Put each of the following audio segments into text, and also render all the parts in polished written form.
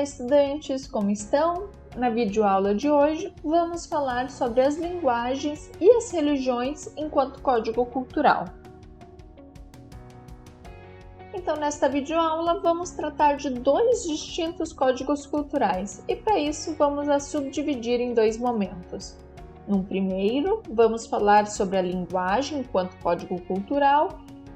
estudantes, como estão? Na videoaula de hoje, vamos falar sobre as linguagens e as religiões enquanto código cultural. Então, nesta videoaula, vamos tratar de dois distintos códigos culturais e, para isso, vamos a subdividir em dois momentos. No primeiro, vamos falar sobre a linguagem enquanto código cultural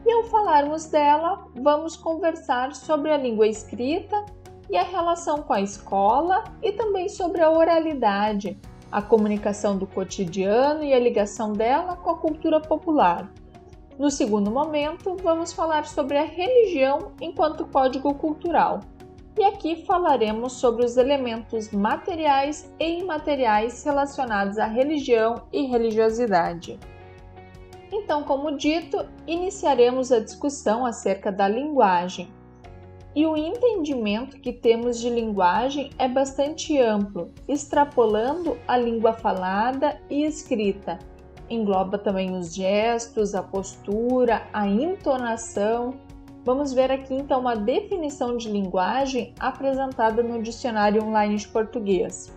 e, ao falarmos dela, vamos conversar sobre a língua escrita e a relação com a escola e também sobre a oralidade, a comunicação do cotidiano e a ligação dela com a cultura popular. No segundo momento, vamos falar sobre a religião enquanto código cultural. E aqui falaremos sobre os elementos materiais e imateriais relacionados à religião e religiosidade. Então, como dito, iniciaremos a discussão acerca da linguagem. E o entendimento que temos de linguagem é bastante amplo, extrapolando a língua falada e escrita. Engloba também os gestos, a postura, a entonação. Vamos ver aqui então uma definição de linguagem apresentada no Dicionário Online de Português.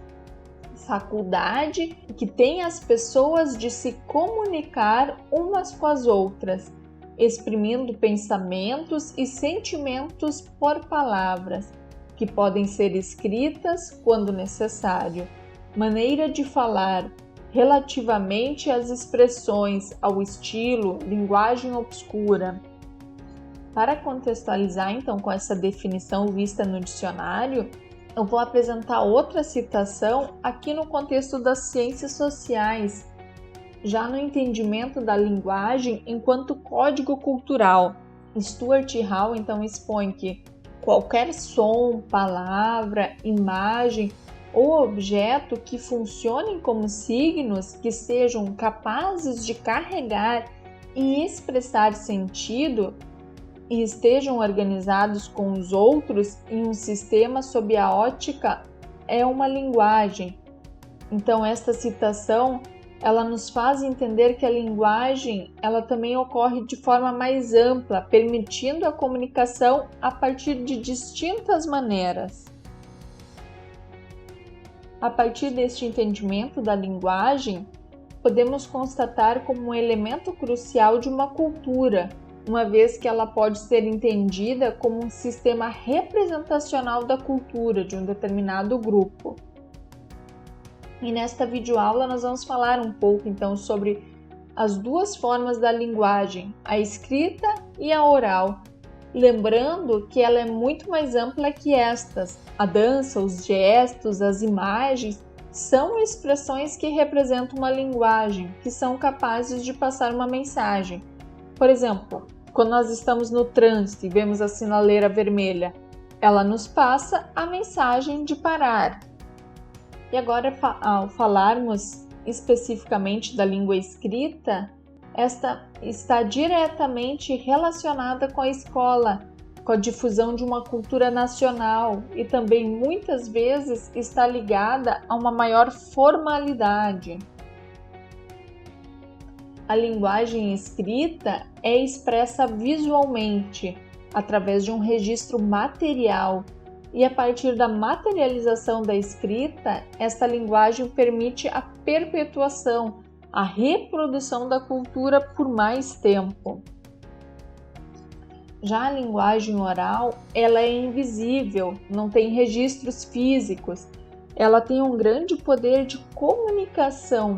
Faculdade que tem as pessoas de se comunicar umas com as outras, exprimindo pensamentos e sentimentos por palavras, que podem ser escritas quando necessário. Maneira de falar relativamente às expressões, ao estilo, linguagem obscura. Para contextualizar então com essa definição vista no dicionário, eu vou apresentar outra citação aqui no contexto das ciências sociais, já no entendimento da linguagem enquanto código cultural. Stuart Hall então expõe que qualquer som, palavra, imagem ou objeto que funcionem como signos que sejam capazes de carregar e expressar sentido e estejam organizados com os outros em um sistema sob a ótica é uma linguagem. Então esta citação ela nos faz entender que a linguagem ela também ocorre de forma mais ampla, permitindo a comunicação a partir de distintas maneiras. A partir deste entendimento da linguagem, podemos constatar como um elemento crucial de uma cultura, uma vez que ela pode ser entendida como um sistema representacional da cultura de um determinado grupo. E nesta videoaula nós vamos falar um pouco então sobre as duas formas da linguagem, a escrita e a oral, lembrando que ela é muito mais ampla que estas. A dança, os gestos, as imagens são expressões que representam uma linguagem, que são capazes de passar uma mensagem. Por exemplo, quando nós estamos no trânsito e vemos a sinaleira vermelha, ela nos passa a mensagem de parar. E agora, ao falarmos especificamente da língua escrita, esta está diretamente relacionada com a escola, com a difusão de uma cultura nacional e também muitas vezes está ligada a uma maior formalidade. A linguagem escrita é expressa visualmente, através de um registro material, e a partir da materialização da escrita, esta linguagem permite a perpetuação, a reprodução da cultura por mais tempo. Já a linguagem oral, ela é invisível, não tem registros físicos, ela tem um grande poder de comunicação,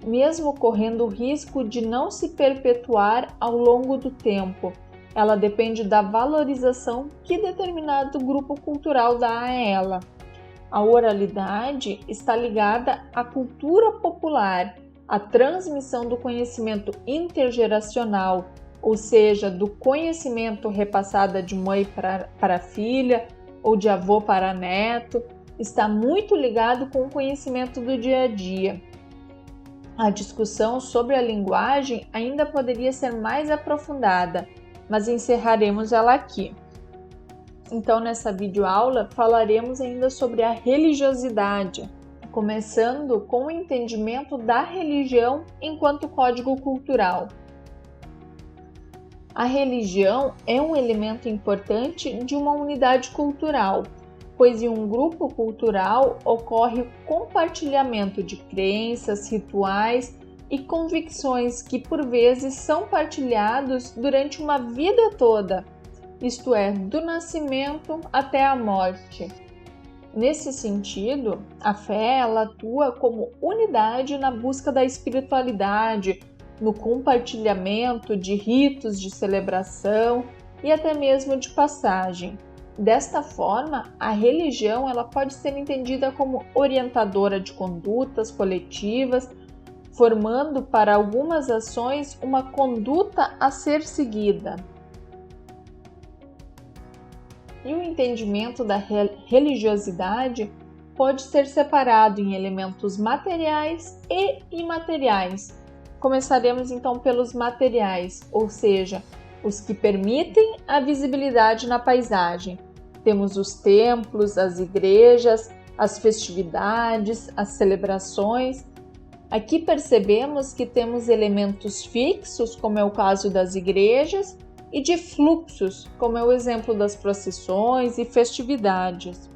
mesmo correndo o risco de não se perpetuar ao longo do tempo. Ela depende da valorização que determinado grupo cultural dá a ela. A oralidade está ligada à cultura popular, à transmissão do conhecimento intergeracional, ou seja, do conhecimento repassado de mãe para filha ou de avô para neto, está muito ligado com o conhecimento do dia a dia. A discussão sobre a linguagem ainda poderia ser mais aprofundada, mas encerraremos ela aqui. Então, nessa videoaula, falaremos ainda sobre a religiosidade, começando com o entendimento da religião enquanto código cultural. A religião é um elemento importante de uma unidade cultural. pois em um grupo cultural ocorre o compartilhamento de crenças, rituais e convicções que por vezes são partilhados durante uma vida toda, isto é, do nascimento até a morte. Nesse sentido, a fé ela atua como unidade na busca da espiritualidade, no compartilhamento de ritos de celebração e até mesmo de passagem. Desta forma, a religião ela pode ser entendida como orientadora de condutas coletivas, formando para algumas ações uma conduta a ser seguida. E o entendimento da religiosidade pode ser separado em elementos materiais e imateriais. Começaremos então pelos materiais, ou seja, os que permitem a visibilidade na paisagem. Temos os templos, as igrejas, as festividades, as celebrações. Aqui percebemos que temos elementos fixos, como é o caso das igrejas, e de fluxos, como é o exemplo das procissões e festividades.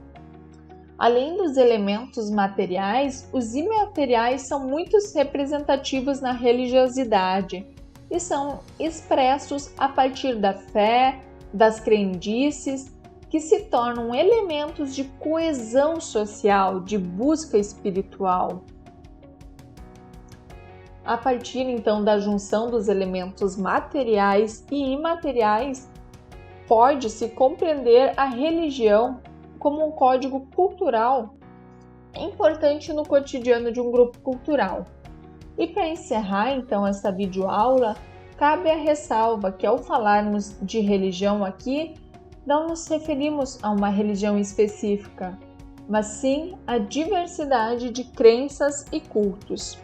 Além dos elementos materiais, os imateriais são muito representativos na religiosidade e são expressos a partir da fé, das crendices, que se tornam elementos de coesão social, de busca espiritual. A partir então da junção dos elementos materiais e imateriais, pode-se compreender a religião como um código cultural importante no cotidiano de um grupo cultural. E para encerrar então essa videoaula, cabe a ressalva que ao falarmos de religião aqui, não nos referimos a uma religião específica, mas sim a diversidade de crenças e cultos.